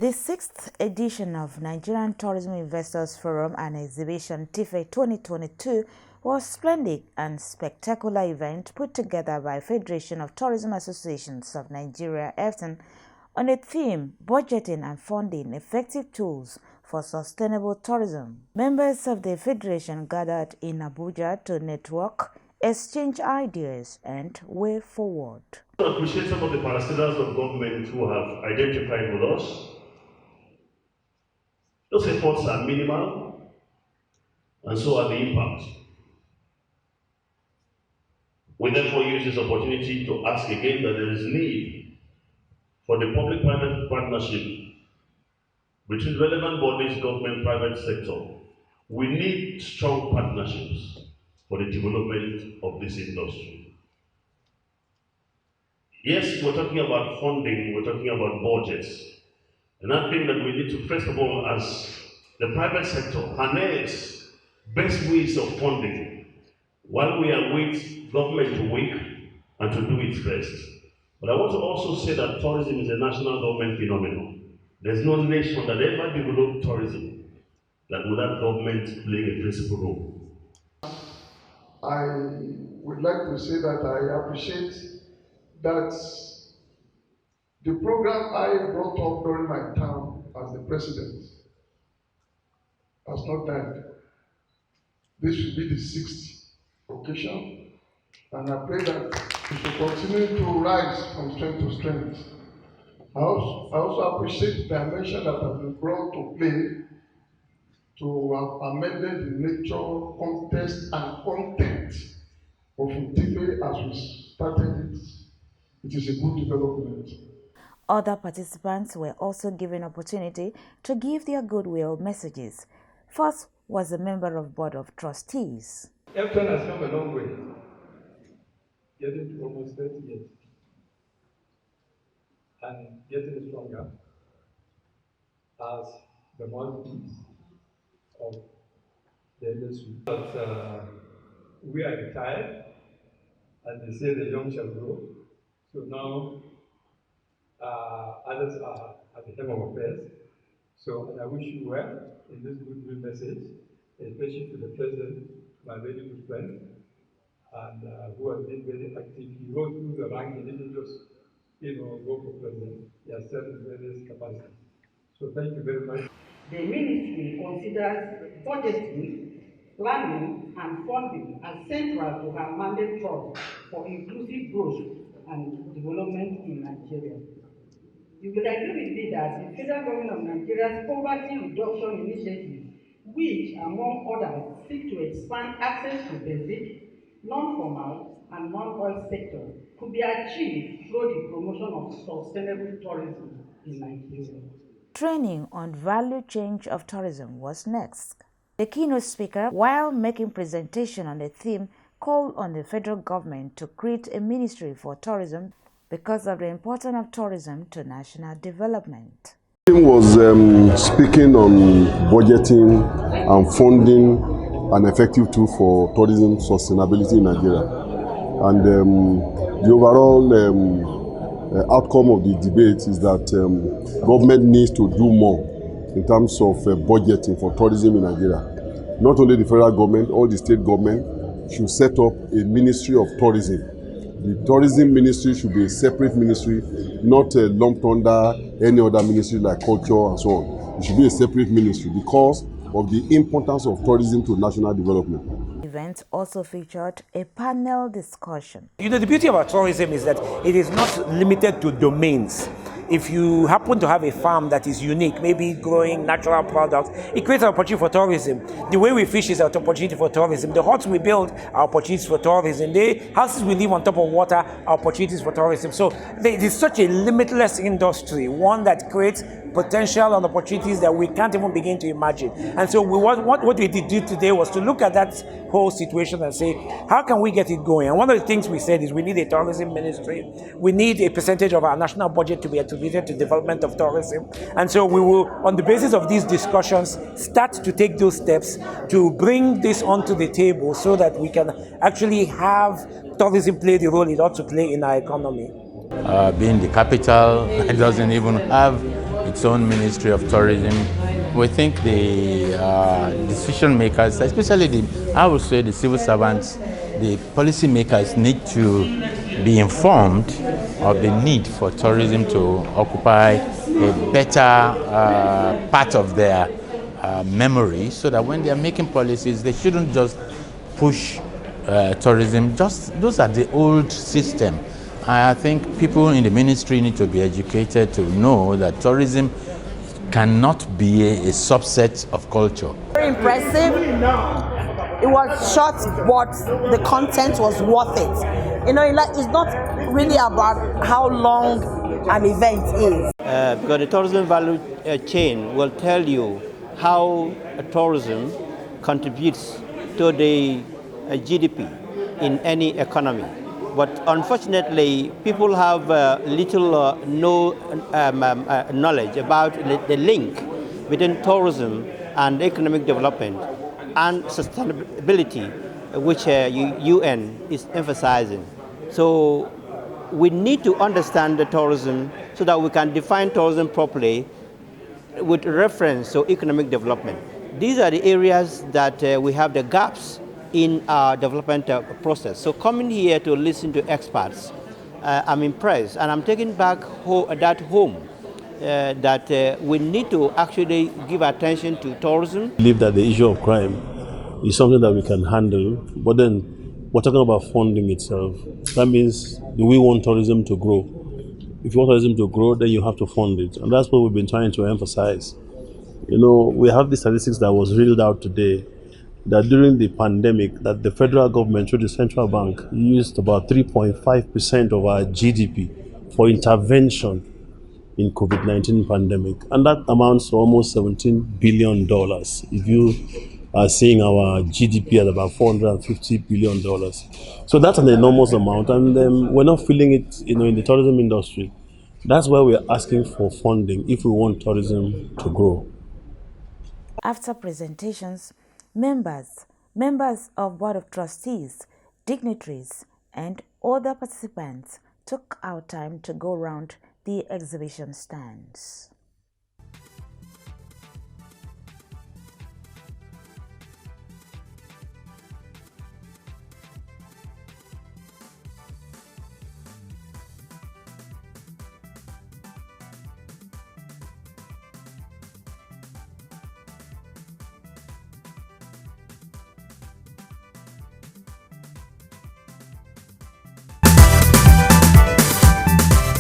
The 6th edition of Nigerian Tourism Investors Forum and Exhibition NTIFE 2022 was a splendid and spectacular event put together by Federation of Tourism Associations of Nigeria (FTAN) on a theme Budgeting and Funding Effective Tools for Sustainable Tourism. Members of the Federation gathered in Abuja to network, exchange ideas and way forward. I appreciate some of the parastatals of government who have identified with us. Those efforts are minimal, and so are the impacts. We therefore use this opportunity to ask again that there is need for the public-private partnership between relevant bodies, government, private sector. We need strong partnerships for the development of this industry. Yes, we're talking about funding, we're talking about budgets. And I think that we need to, first of all, as the private sector, harness best ways of funding while we await government to wake and to do it first. But I want to also say that tourism is a national government phenomenon. There's no nation that ever developed tourism that without government playing a principal role. I would like to say that I appreciate that the program I brought up during my term as the president has not died. This will be the 6th occasion, and I pray that we should continue to rise from strength to strength. I also appreciate the dimension that has been brought to play to have amended the nature, context, and content of NTIFE as we started it. It is a good development. Other participants were also given opportunity to give their goodwill messages. First was a member of Board of Trustees. FTAN has come a long way, getting to almost 30 years, and getting stronger as the mouthpiece of the industry. But we are retired, and they say the young shall grow. So now others are at the helm of affairs. So I wish you well in this goodwill message, especially to the president, my very good friend, and who has been very active. He rose through the rank, he didn't just, go for president. He has served in various capacities. So thank you very much. The ministry considers budgeting, planning, and funding as central to her mandate thrust for inclusive growth and development in Nigeria. You will agree with me that the federal government of Nigeria's poverty reduction initiative, which, among others, seek to expand access to basic, non-formal, and non-oil sector, could be achieved through the promotion of sustainable tourism in Nigeria. Training on value change of tourism was next. The keynote speaker, while making presentation on the theme, called on the federal government to create a ministry for tourism because of the importance of tourism to national development. He was speaking on budgeting and funding an effective tool for tourism sustainability in Nigeria. And the overall outcome of the debate is that government needs to do more in terms of budgeting for tourism in Nigeria. Not only the federal government, all the state government should set up a ministry of tourism. The tourism ministry should be a separate ministry, not lumped under any other ministry like culture and so on. It should be a separate ministry because of the importance of tourism to national development. The event also featured a panel discussion. The beauty about tourism is that it is not limited to domains. If you happen to have a farm that is unique, maybe growing natural products, it creates an opportunity for tourism. The way we fish is an opportunity for tourism. The huts we build are opportunities for tourism. The houses we live on top of water are opportunities for tourism. So it is such a limitless industry, one that creates potential and opportunities that we can't even begin to imagine. And so what we did do today was to look at that whole situation and say, how can we get it going? And one of the things we said is we need a tourism ministry. We need a percentage of our national budget to be attributed to development of tourism. And so we will, on the basis of these discussions, start to take those steps to bring this onto the table so that we can actually have tourism play the role it ought to play in our economy. Being the capital, it doesn't even have its own Ministry of Tourism. We think the decision makers, especially I would say the civil servants, the policy makers need to be informed of the need for tourism to occupy a better part of their memory, so that when they are making policies, they shouldn't just push tourism. Just those are the old system. I think people in the ministry need to be educated to know that tourism cannot be a subset of culture. Very impressive. It was short, but the content was worth it. You know, it's not really about how long an event is. Because the tourism value chain will tell you how tourism contributes to the GDP in any economy. But unfortunately, people have little no knowledge about the link between tourism and economic development and sustainability, which UN is emphasizing. So we need to understand the tourism so that we can define tourism properly with reference to economic development. These are the areas that we have the gaps in our development process. So coming here to listen to experts, I'm impressed, and I'm taking back that home that we need to actually give attention to tourism. I believe that the issue of crime is something that we can handle, but then we're talking about funding itself. That means, do we want tourism to grow? If you want tourism to grow, then you have to fund it, and that's what we've been trying to emphasize. You know, we have the statistics that was reeled out today, that during the pandemic, that the federal government through the central bank used about 3.5% of our GDP for intervention in COVID-19 pandemic, and that amounts to almost $17 billion. If you are seeing our GDP at about $450 billion, so that's an enormous amount, and we're not feeling it, in the tourism industry. That's why we're asking for funding if we want tourism to grow. After presentations, members of Board of Trustees, dignitaries, and other participants took out time to go round the exhibition stands.